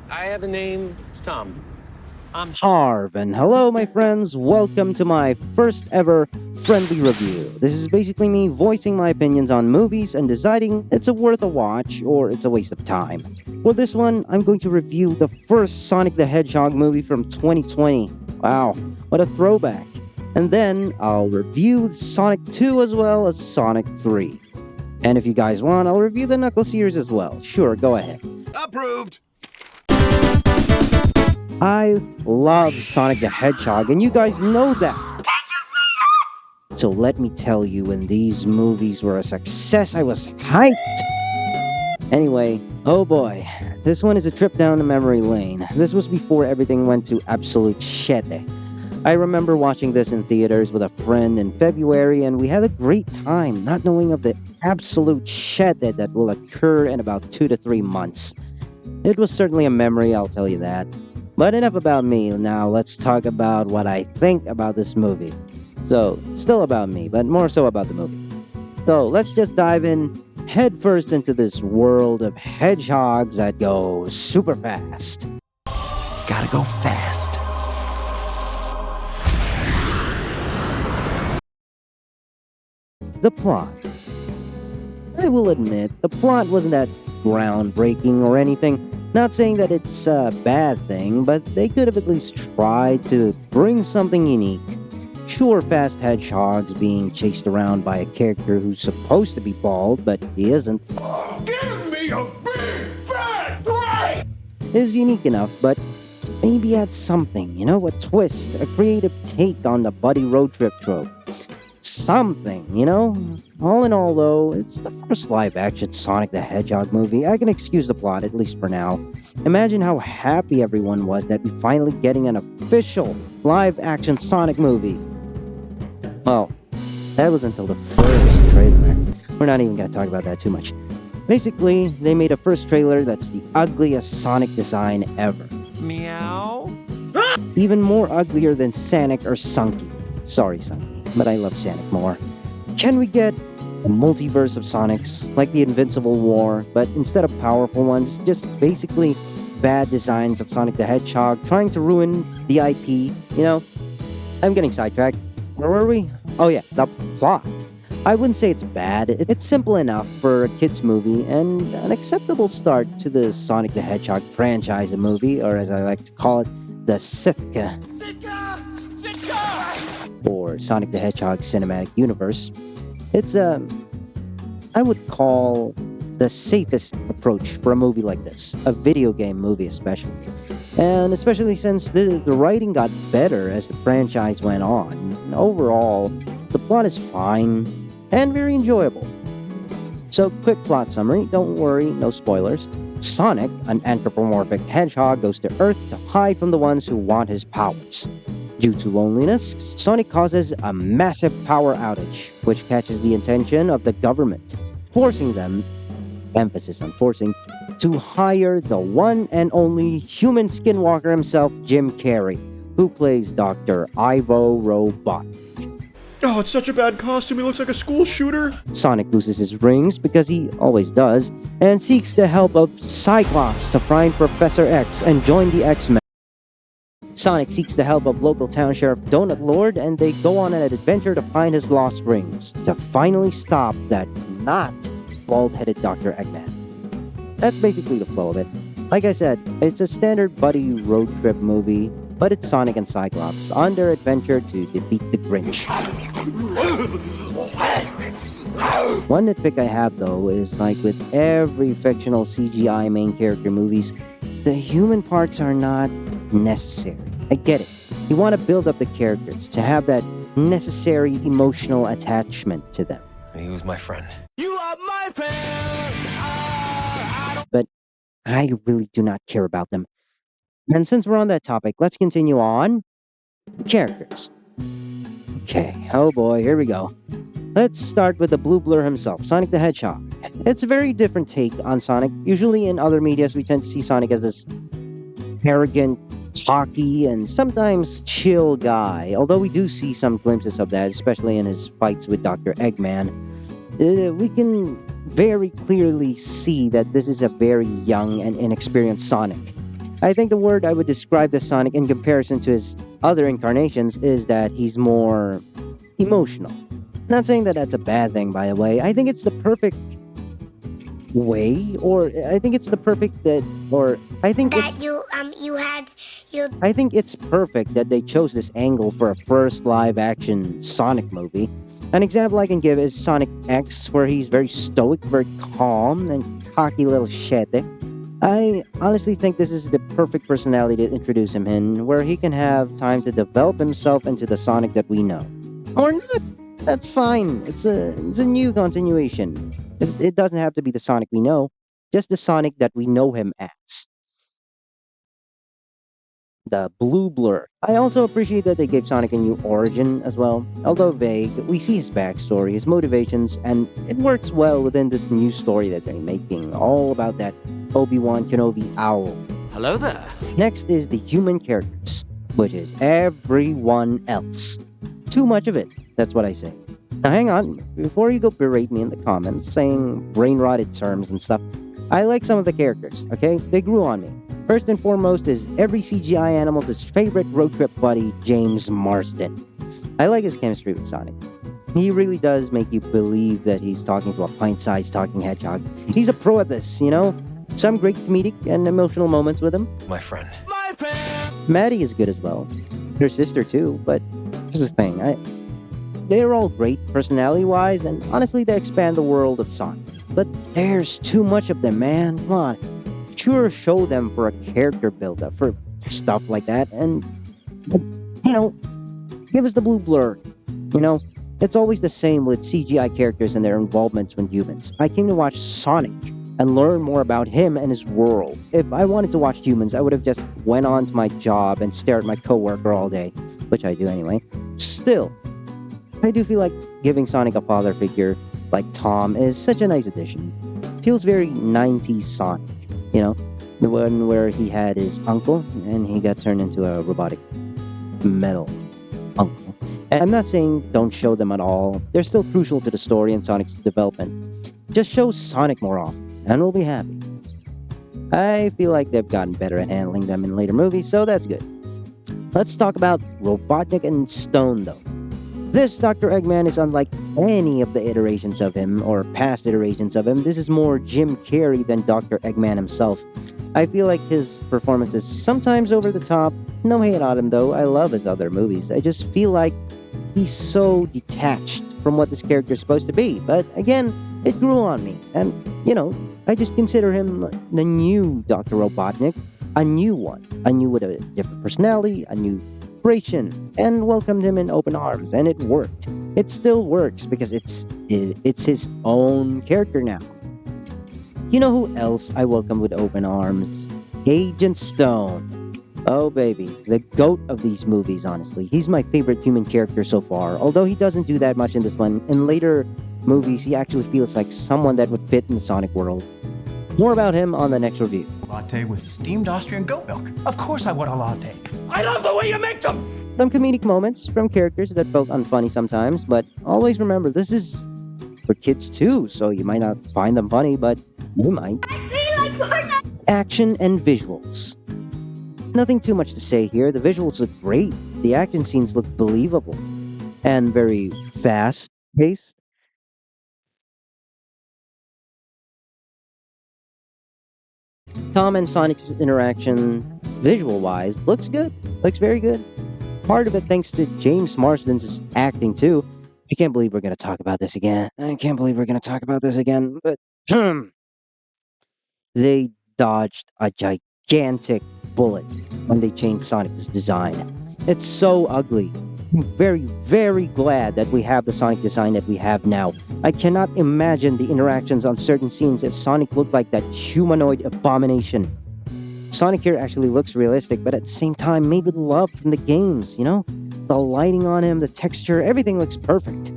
I have a name. It's Tom. I'm Harv, and hello, my friends. Welcome to my first ever friendly review. This is basically me voicing my opinions on movies and deciding it's a worth a watch or it's a waste of time. For this one, I'm going to review the first Sonic the Hedgehog movie from 2020. Wow, what a throwback. And then I'll review Sonic 2 as well as Sonic 3. And if you guys want, I'll review the Knuckles series as well. Sure, go ahead. Approved! I love Sonic the Hedgehog, and you guys know that. So let me tell you, when these movies were a success, I was hyped. Anyway, oh boy, this one is a trip down memory lane. This was before everything went to absolute shit. I remember watching this in theaters with a friend in February, and we had a great time, not knowing of the absolute shit that will occur in about 2 to 3 months. It was certainly a memory, I'll tell you that. But enough about me. Now let's talk about what I think about this movie. So, still about me, but more so about the movie. So, let's just dive in headfirst into this world of hedgehogs that go super fast. Gotta go fast. The plot. I will admit, the plot wasn't that groundbreaking or anything. Not saying that it's a bad thing, but they could have at least tried to bring something unique. Sure, fast hedgehogs being chased around by a character who's supposed to be bald, but he isn't, Give me a big fat break! is unique enough, but maybe add something, a twist, a creative take on the buddy road trip trope. Something. All in all, though, it's the first live-action Sonic the Hedgehog movie. I can excuse the plot, at least for now. Imagine how happy everyone was that we're finally getting an official live-action Sonic movie. Well, that was until the first trailer. We're not even going to talk about that too much. Basically, they made a first trailer that's the ugliest Sonic design ever. Meow. Even more uglier than Sonic or Sunky. Sorry, Sunky, but I love Sonic more. Can we get a multiverse of Sonics, like the Invincible War, but instead of powerful ones, just basically bad designs of Sonic the Hedgehog trying to ruin the IP, I'm getting sidetracked. Where were we? Oh yeah, the plot. I wouldn't say it's bad. It's simple enough for a kid's movie and an acceptable start to the Sonic the Hedgehog franchise movie, or as I like to call it, the Sithka. Or Sonic the Hedgehog cinematic universe. It's I would call the safest approach for a movie like this, a video game movie especially. And especially since the writing got better as the franchise went on. And overall, the plot is fine and very enjoyable. So, quick plot summary, don't worry, no spoilers. Sonic, an anthropomorphic hedgehog, goes to Earth to hide from the ones who want his powers. Due to loneliness, Sonic causes a massive power outage, which catches the attention of the government, forcing them, emphasis on forcing, to hire the one and only human skinwalker himself, Jim Carrey, who plays Dr. Ivo Robot. Oh, it's such a bad costume. He looks like a school shooter. Sonic loses his rings, because he always does, and seeks the help of Cyclops to find Professor X and join the X-Men. Sonic seeks the help of local town sheriff Donut Lord, and they go on an adventure to find his lost rings, to finally stop that not bald-headed Dr. Eggman. That's basically the flow of it. Like I said, it's a standard buddy road trip movie, but it's Sonic and Cyclops on their adventure to defeat the Grinch. One nitpick I have, though, is like with every fictional CGI main character movies, the human parts are not necessary. I get it. You want to build up the characters to have that necessary emotional attachment to them. He was my friend. You are my friend! But I really do not care about them. And since we're on that topic, let's continue on. Characters. Okay, oh boy, here we go. Let's start with the blue blur himself, Sonic the Hedgehog. It's a very different take on Sonic. Usually in other medias, we tend to see Sonic as this arrogant, cocky, and sometimes chill guy. Although we do see some glimpses of that, especially in his fights with Dr. Eggman. We can very clearly see that this is a very young and inexperienced Sonic. I think the word I would describe the Sonic in comparison to his other incarnations is that he's more emotional. Not saying that that's a bad thing, by the way. I think it's the perfect way, or I think it's the perfect that, or I think it's That you had you I think it's perfect that they chose this angle for a first live action Sonic movie. An example I can give is Sonic X, where he's very stoic, very calm, and cocky little shit. I honestly think this is the perfect personality to introduce him in, where he can have time to develop himself into the Sonic that we know. Or not. That's fine. It's a new continuation. It doesn't have to be the Sonic we know, just the Sonic that we know him as. The blue blur. I also appreciate that they gave Sonic a new origin as well. Although vague, we see his backstory, his motivations, and it works well within this new story that they're making, all about that Obi-Wan Kenobi owl. Hello there. Next is the human characters, which is everyone else. Too much of it, that's what I say. Now hang on, before you go berate me in the comments saying brain-rotted terms and stuff, I like some of the characters, okay? They grew on me. First and foremost is every CGI animal's favorite road trip buddy, James Marsden. I like his chemistry with Sonic. He really does make you believe that he's talking to a pint-sized talking hedgehog. He's a pro at this, you know? Some great comedic and emotional moments with him. My friend. Maddie is good as well. Her sister too, but here's the thing. They're all great personality-wise, and honestly they expand the world of Sonic. But there's too much of them, man. Come on. Sure, show them for a character build-up, for stuff like that, and, you know, give us the blue blur. You know, it's always the same with CGI characters and their involvements with humans. I came to watch Sonic and learn more about him and his world. If I wanted to watch humans, I would have just went on to my job and stared at my coworker all day, which I do anyway. Still, I do feel like giving Sonic a father figure like Tom is such a nice addition. Feels very 90s Sonic. You know, the one where he had his uncle and he got turned into a robotic metal uncle. And I'm not saying don't show them at all. They're still crucial to the story and Sonic's development. Just show Sonic more often and we'll be happy. I feel like they've gotten better at handling them in later movies, so that's good. Let's talk about Robotnik and Stone though. This Dr. Eggman is unlike any of the iterations of him, or past iterations of him. This is more Jim Carrey than Dr. Eggman himself. I feel like his performance is sometimes over the top. No hate on him though, I love his other movies. I just feel like he's so detached from what this character is supposed to be. But again, it grew on me. And, you know, I just consider him the new Dr. Robotnik. A new one. A new with a different personality, a new and welcomed him in open arms, and it worked. It still works because it's his own character now. You know who else I welcome with open arms? Agent Stone. Oh baby, the GOAT of these movies, honestly. He's my favorite human character so far, although he doesn't do that much in this one. In later movies, he actually feels like someone that would fit in the Sonic world. More about him on the next review. Latte with steamed Austrian goat milk. Of course I want a latte. I love the way you make them! Some comedic moments from characters that felt unfunny sometimes, but always remember this is for kids too, so you might not find them funny, but you might. Action and visuals. Nothing too much to say here. The visuals look great. The action scenes look believable and very fast-paced. Tom and Sonic's interaction, visual-wise, looks good. Looks very good. Part of it thanks to James Marsden's acting, too. I can't believe we're going to talk about this again. But they dodged a gigantic bullet when they changed Sonic's design. It's so ugly. I'm very, very glad that we have the Sonic design that we have now. I cannot imagine the interactions on certain scenes if Sonic looked like that humanoid abomination. Sonic here actually looks realistic, but at the same time made with love from the games, you know? The lighting on him, the texture, everything looks perfect.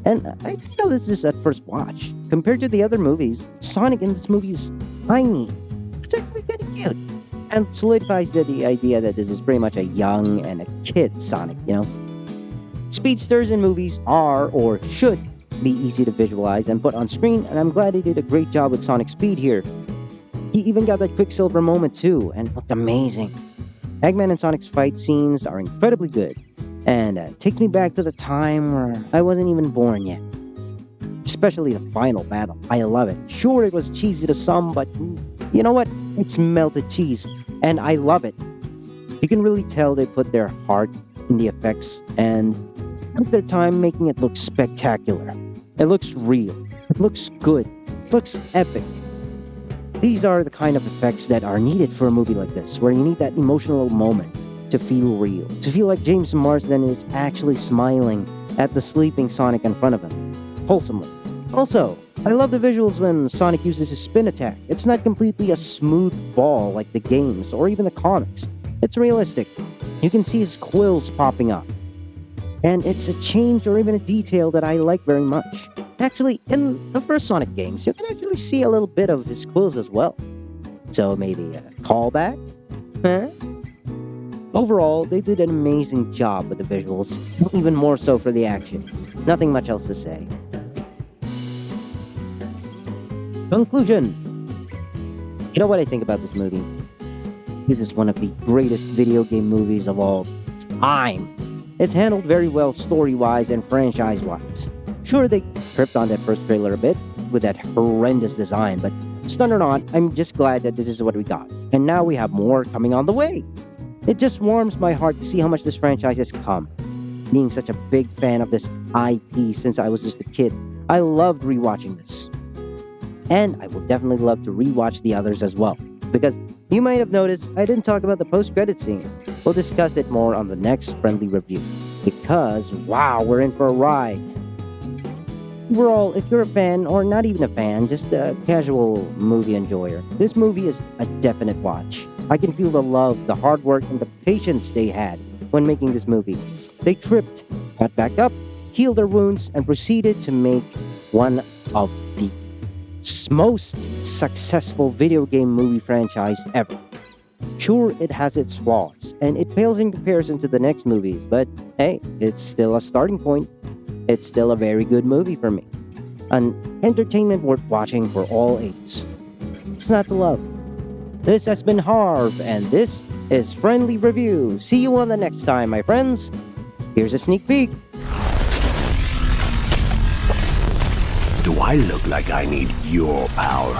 And I didn't notice this at first watch. Compared to the other movies, Sonic in this movie is tiny. It's actually kind of cute. And solidifies the idea that this is pretty much a young and a kid Sonic, you know? Speedsters in movies are, or should, be easy to visualize and put on screen, and I'm glad they did a great job with Sonic Speed here. He even got that Quicksilver moment too, and it looked amazing. Eggman and Sonic's fight scenes are incredibly good, and takes me back to the time where I wasn't even born yet. Especially the final battle. I love it. Sure, it was cheesy to some, but you know what? It's melted cheese, and I love it. You can really tell they put their heart in the effects and took their time making it look spectacular. It looks real. It looks good. It looks epic. These are the kind of effects that are needed for a movie like this, where you need that emotional moment to feel real, to feel like James Marsden is actually smiling at the sleeping Sonic in front of him, wholesomely. Also, I love the visuals when Sonic uses his spin attack. It's not completely a smooth ball like the games or even the comics. It's realistic. You can see his quills popping up. And it's a change or even a detail that I like very much. Actually, in the first Sonic games, you can actually see a little bit of his quills as well. So maybe a callback? Huh? Overall, they did an amazing job with the visuals, even more so for the action. Nothing much else to say. Conclusion. You know what I think about this movie? It is one of the greatest video game movies of all time. It's handled very well story-wise and franchise-wise. Sure, they tripped on that first trailer a bit with that horrendous design, but stunned or not, I'm just glad that this is what we got. And now we have more coming on the way. It just warms my heart to see how much this franchise has come. Being such a big fan of this IP since I was just a kid, I loved rewatching this. And I will definitely love to rewatch the others as well. Because you might have noticed I didn't talk about the post-credit scene. We'll discuss it more on the next friendly review. Because, wow, we're in for a ride. Overall, if you're a fan, or not even a fan, just a casual movie enjoyer, this movie is a definite watch. I can feel the love, the hard work, and the patience they had when making this movie. They tripped, got back up, healed their wounds, and proceeded to make one of the most successful video game movie franchise ever. Sure, it has its flaws, and it pales in comparison to the next movies, but hey, it's still a starting point. It's still a very good movie for me. An entertainment worth watching for all ages. It's not to love. This has been Harv, and this is Friendly Review. See you on the next time, my friends. Here's a sneak peek. Do I look like I need your power?